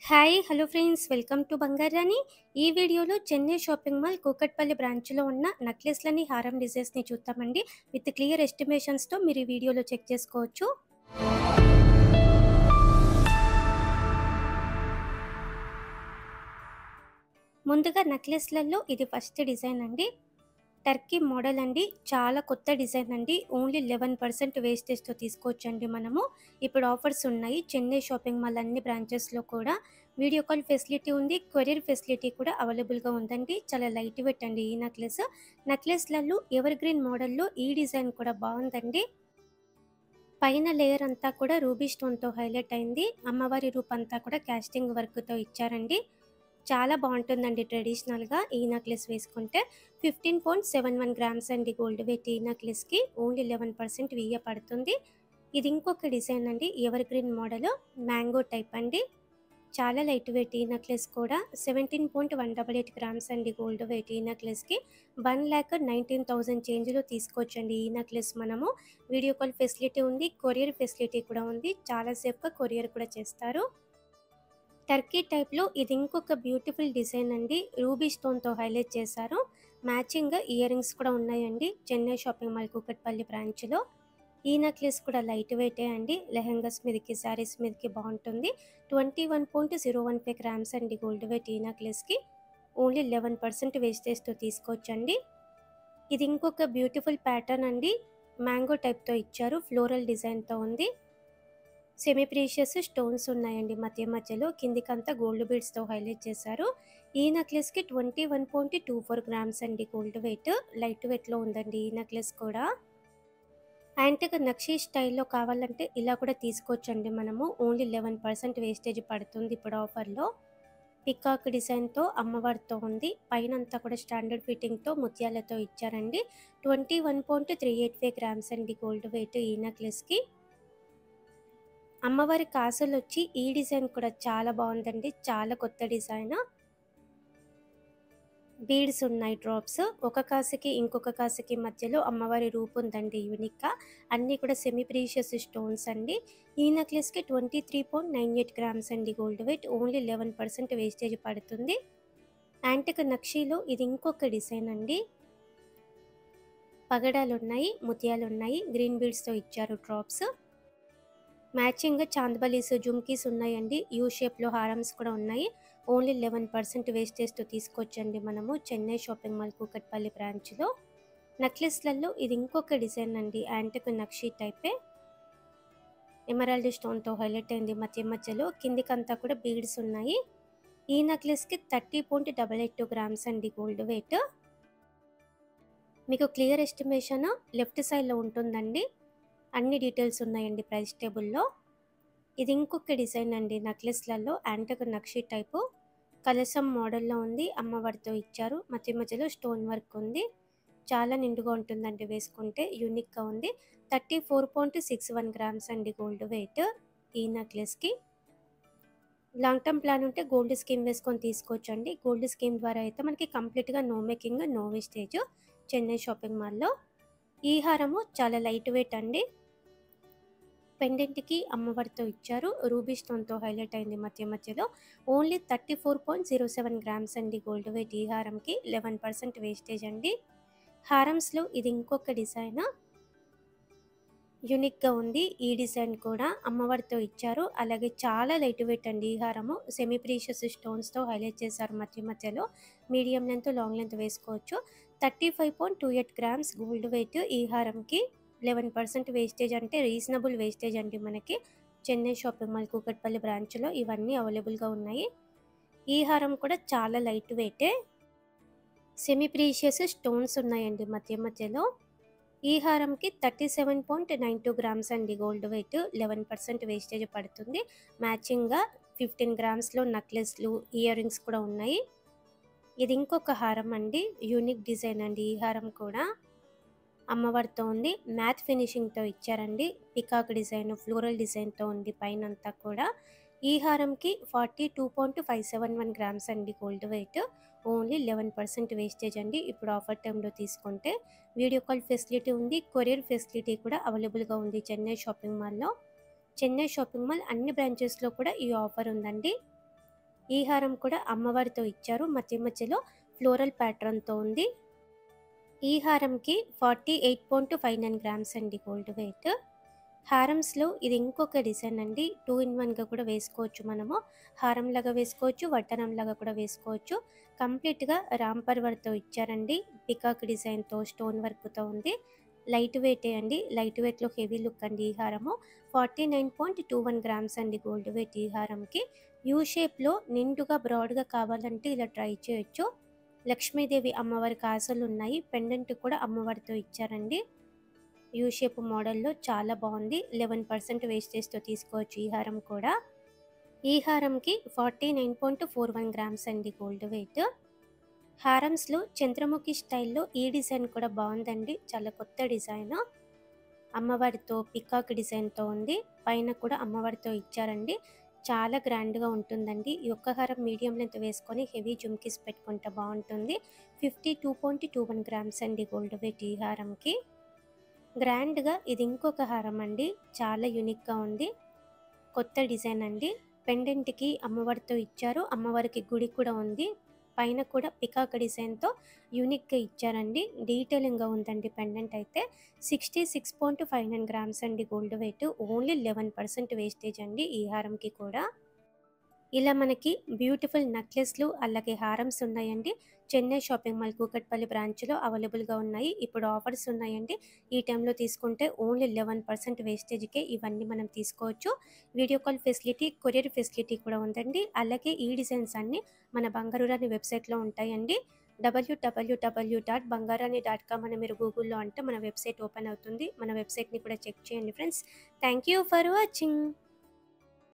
Hi hello friends welcome to Bangarani. ఈ వీడియోలో Chennai shopping mall Kukatpally బ్రాంచ్లో ఉన్న నక్లెస్లని హారం డిజైన్స్ని చూద్దామండి. విత్ క్లియర్ ఎస్టిమేషన్స్తో మీరు ఈ వీడియోలో చెక్ చేసుకోవచ్చు. ముందుగా నెక్లెస్లలో ఇది ఫస్ట్ డిజైన్ అండి. టర్కీ మోడల్ అండి. చాలా కొత్త డిజైన్ అండి. ఓన్లీ 11% వేస్టేజ్తో తీసుకోవచ్చండి మనము. ఇప్పుడు ఆఫర్స్ ఉన్నాయి చెన్నై షాపింగ్ మాల్ అన్ని బ్రాంచెస్లో కూడా. వీడియో కాల్ ఫెసిలిటీ ఉంది, కొరియర్ ఫెసిలిటీ కూడా అవైలబుల్గా ఉందండి. చాలా లైట్ వెయిట్ అండి ఈ నెక్లెస్లలో ఎవర్ గ్రీన్ మోడల్లో ఈ డిజైన్ కూడా బాగుందండి. పైన లేయర్ అంతా కూడా రూబీ స్టోన్తో హైలైట్ అయింది. అమ్మవారి రూపంతా కూడా కాస్టింగ్ వర్క్తో ఇచ్చారండి. చాలా బాగుంటుందండి ట్రెడిషనల్గా ఈ నెక్లెస్ వేసుకుంటే. 15.71 గ్రామ్స్ అండి గోల్డ్ వెయిట్ ఈ నెక్లెస్కి. ఓన్లీ 11% వియ్య పడుతుంది. ఇది ఇంకొక డిజైన్ అండి, ever green model mango type అండి. చాలా లైట్ వెయిట్ ఈ నెక్లెస్ కూడా. 17.188 గ్రామ్స్ అండి గోల్డ్ వెయిట్ ఈ నెక్లెస్కి. 1,19,000 చేంజ్లో తీసుకోవచ్చండి ఈ నెక్లెస్ మనము. వీడియో కాల్ ఫెసిలిటీ ఉంది, కొరియర్ ఫెసిలిటీ కూడా ఉంది. చాలా సేఫ్గా కొరియర్ కూడా చేస్తారు. టర్కీ టైప్లో ఇది ఇంకొక బ్యూటిఫుల్ డిజైన్ అండి. రూబీ స్టోన్తో హైలైట్ చేశారు. మ్యాచింగ్ ఇయర్ రింగ్స్ కూడా ఉన్నాయండి చెన్నై షాపింగ్ మాల్ కూకట్పల్లి బ్రాంచ్లో. ఈ నెక్లెస్ కూడా లైట్ వెయిటే అండి. లెహెంగాస్ మీదకి, శారీస్ మీదకి బాగుంటుంది. 21.015 గ్రామ్స్ అండి గోల్డ్ వెయిట్ ఈ నెక్లెస్కి. ఓన్లీ 11% వేస్టేజ్తో తీసుకోవచ్చండి. ఇది ఇంకొక బ్యూటిఫుల్ ప్యాటర్న్ అండి. మ్యాంగో టైప్తో ఇచ్చారు, ఫ్లోరల్ డిజైన్తో ఉంది. సెమీ ప్రీషియస్ స్టోన్స్ ఉన్నాయండి మధ్యలో. కిందికంతా గోల్డ్ బీడ్స్తో హైలైట్ చేశారు. ఈ నెక్లెస్కి 21.24 గ్రామ్స్ అండి గోల్డ్ వెయిట్. లైట్ వెయిట్లో ఉందండి ఈ నెక్లెస్ కూడా. యాంటిక్ నక్షీ స్టైల్లో కావాలంటే ఇలా కూడా తీసుకోవచ్చండి మనము. ఓన్లీ 11% వేస్టేజ్ పడుతుంది ఇప్పుడు ఆఫర్లో. పికాక్ డిజైన్తో అమ్మవారితో ఉంది. పైన అంతా కూడా స్టాండర్డ్ ఫిట్టింగ్తో ముత్యాలతో ఇచ్చారండి. 21.385 గ్రామ్స్ అండి గోల్డ్ వెయిట్ ఈ నెక్లెస్కి. అమ్మవారి కాసులు వచ్చి ఈ డిజైన్ కూడా చాలా బాగుందండి. చాలా కొత్త డిజైన్. బీడ్స్ ఉన్నాయి డ్రాప్స్. ఒక కాసుకి ఇంకొక కాసుకి మధ్యలో అమ్మవారి రూపు ఉందండి యూనిక్గా. అన్నీ కూడా సెమీ ప్రీషియస్ స్టోన్స్ అండి. ఈ నెక్లెస్కి 23.98 గ్రామ్స్ అండి గోల్డ్ వెయిట్. ఓన్లీ 11% వేస్టేజ్ పడుతుంది. యాంటిక్ నక్షీలో ఇది ఇంకొక డిజైన్ అండి. పగడాలు ఉన్నాయి, ముత్యాలు ఉన్నాయి, గ్రీన్ బీడ్స్తో ఇచ్చారు డ్రాప్స్. మ్యాచింగ్ చాందబలీస్, జుమ్కీస్ ఉన్నాయండి. యూ షేప్లో హారమ్స్ కూడా ఉన్నాయి. ఓన్లీ 11% వేస్టేజ్తో తీసుకోవచ్చండి మనము చెన్నై షాపింగ్ మాల్ కూకట్పల్లి బ్రాంచ్లో. నెక్లెస్లలో ఇది ఇంకొక డిజైన్ అండి. యాంటిక్ నక్షీ టైపే. ఎమరాల్డ్ స్టోన్తో హైలైట్ అయింది మధ్యలో. కిందికంతా కూడా బీడ్స్ ఉన్నాయి. ఈ నెక్లెస్కి 30.882 గ్రామ్స్ అండి గోల్డ్ వెయిట్. మీకు క్లియర్ ఎస్టిమేషన్ లెఫ్ట్ సైడ్లో ఉంటుందండి. అన్ని డీటెయిల్స్ ఉన్నాయండి ప్రైస్ టేబుల్లో. ఇది ఇంకొక డిజైన్ అండి నెక్లెస్లలో. యాంటిక్ నక్షీ టైపు కలసం మోడల్లో ఉంది. అమ్మవారితో ఇచ్చారు. మధ్యలో స్టోన్ వర్క్ ఉంది. చాలా నిండుగా ఉంటుందండి వేసుకుంటే. యూనిక్గా ఉంది. 34.61 గ్రామ్స్ అండి గోల్డ్ వెయిట్ ఈ నెక్లెస్కి. లాంగ్ టర్మ్ ప్లాన్ ఉంటే గోల్డ్ స్కీమ్ వేసుకొని తీసుకోవచ్చు అండి. గోల్డ్ స్కీమ్ ద్వారా అయితే మనకి కంప్లీట్గా no making, no wastage Chennai shopping మాల్లో. ఈ హారము చాలా లైట్ వెయిట్ అండి. పెండెంట్కి అమ్మవారితో ఇచ్చారు. రూబీ స్టోన్తో హైలైట్ అయింది మధ్యలో. ఓన్లీ 34.07 గ్రామ్స్ అండి గోల్డ్ వెయిట్ ఈ హారంకి. 11% వేస్టేజ్ అండి. హారమ్స్లో ఇది ఇంకొక డిజైన్. యూనిక్గా ఉంది ఈ డిజైన్ కూడా. అమ్మవారితో ఇచ్చారు. అలాగే చాలా లైట్ వెయిట్ అండి ఈ హారము. సెమీ ప్రీషియస్ స్టోన్స్తో హైలైట్ చేశారు మధ్యలో. మీడియం లెంత్, లాంగ్ లెంత్ వేసుకోవచ్చు. 35.28 గ్రామ్స్ గోల్డ్ వెయిట్ ఈ హారంకి. 11% వేస్టేజ్ అంటే రీజనబుల్ వేస్టేజ్ అండి మనకి. చెన్నై షాపింగ్ మాల్ కూకట్పల్లి బ్రాంచ్లో ఇవన్నీ అవైలబుల్గా ఉన్నాయి. ఈ హారం కూడా చాలా లైట్ వెయిటే. సెమీ ప్రీషియస్ స్టోన్స్ ఉన్నాయండి మధ్యలో. ఈ హారంకి 37.92 గ్రామ్స్ అండి గోల్డ్ వెయిట్. 11% వేస్టేజ్ పడుతుంది. మ్యాచింగ్గా 15 గ్రామ్స్లో నెక్లెస్లు, ఇయర్ రింగ్స్ కూడా ఉన్నాయి. ఇది ఇంకొక హారం అండి. యూనిక్ డిజైన్ అండి ఈ హారం కూడా. అమ్మవారితో ఉంది. మ్యాట్ ఫినిషింగ్తో ఇచ్చారండి. పికాక్ డిజైన్, ఫ్లోరల్ డిజైన్తో ఉంది పైన అంతా కూడా. ఈ హారంకి 42.571 గ్రామ్స్ అండి గోల్డ్ వెయిట్. ఓన్లీ 11% వేస్టేజ్ అండి ఇప్పుడు ఆఫర్ టైంలో తీసుకుంటే. వీడియో కాల్ ఫెసిలిటీ ఉంది, కొరియర్ ఫెసిలిటీ కూడా అవైలబుల్గా ఉంది చెన్నై షాపింగ్ మాల్లో. చెన్నై షాపింగ్ మాల్ అన్ని బ్రాంచెస్లో కూడా ఈ ఆఫర్ ఉందండి. ఈ హారం కూడా అమ్మవారితో ఇచ్చారు. మధ్య మధ్యలో ఫ్లోరల్ ప్యాటర్న్‌తో ఉంది. ఈ హారంకి 48.59 గ్రామ్స్ అండి గోల్డ్ వెయిట్. హారమ్స్‌లో ఇది ఇంకొక డిజైన్ అండి. 2 ఇన్ 1గా కూడా వేసుకోవచ్చు మనము. హారంలాగా వేసుకోవచ్చు, వడ్డానంలాగా కూడా వేసుకోవచ్చు. కంప్లీట్‌గా రామ్ పర్వర్‌తో ఇచ్చారండి. పికాక్ డిజైన్‌తో, స్టోన్ వర్క్‌తో ఉంది. లైట్ వెయిటే అండి. లైట్ వెయిట్‌లో హెవీ లుక్ అండి ఈ హారము. 49.21 గ్రామ్స్ అండి గోల్డ్ వెయిట్ ఈ హారంకి. యూ షేప్‌లో నిండుగా బ్రాడ్‌గా కావాలంటే ఇలా ట్రై చేయొచ్చు. లక్ష్మీదేవి అమ్మవారి కాసులున్నాయి. పెండెంట్ కూడా అమ్మవారితో ఇచ్చారండి. యూ షేప్ మోడల్‌లో చాలా బాగుంది. 11% వేస్టేజ్‌తో తీసుకోవచ్చు ఈ హారం కూడా. ఈ హారంకి 49.41 గ్రామ్స్ అండి గోల్డ్ వెయిట్. హారమ్స్‌లో చంద్రముఖి స్టైల్‌లో ఈ డిజైన్ కూడా బాగుందండి. చాలా కొత్త డిజైన్. అమ్మవారితో పికాక్ డిజైన్‌తో ఉంది. పైన కూడా అమ్మవారితో ఇచ్చారండి. చాలా గ్రాండ్‌గా ఉంటుందండి. ఈ ఒక్క హారం మీడియం లెంత్ వేసుకొని హెవీ జుమ్కీస్ పెట్టుకుంటే బాగుంటుంది. 52.21 గ్రామ్స్ అండి గోల్డ్ వెయిట్ ఈ హారంకి. గ్రాండ్‌గా ఇది ఇంకొక హారం అండి. చాలా యూనిక్‌గా ఉంది. కొత్త డిజైన్ అండి. పెండెంట్‌కి అమ్మవారితో ఇచ్చారు. అమ్మవారికి గుడి కూడా ఉంది. పైన కూడా పికాక్ డిజైన్‌తో యూనిక్‌గా ఇచ్చారండి. డీటెయిలింగ్‌గా ఉందండి పెండెంట్ అయితే. 66.59 గ్రామ్స్ అండి గోల్డ్ వెయిట్. ఓన్లీ 11% వేస్టేజ్ అండి ఈ హారంకి కూడా. ఇలా మనకి బ్యూటిఫుల్ నెక్లెస్‌లు అలాగే హారమ్స్ ఉన్నాయండి. చెన్నై షాపింగ్ మాల్ కూకట్పల్లి బ్రాంచ్‌లో అవైలబుల్‌గా ఉన్నాయి. ఇప్పుడు ఆఫర్స్ ఉన్నాయండి. ఈ టైంలో తీసుకుంటే ఓన్లీ 11% వేస్టేజ్‌కే ఇవన్నీ మనం తీసుకోవచ్చు. Video call facility, courier facility కూడా ఉందండి. అలాగే ఈ డిజైన్స్ అన్నీ మన బంగారు రాణి వెబ్‌సైట్‌లో ఉంటాయండి. www.bangarani.com అని మీరు గూగుల్‌లో అంటే మన వెబ్‌సైట్ ఓపెన్ అవుతుంది. మన వెబ్‌సైట్‌ని కూడా చెక్ చేయండి friends. Thank you for watching.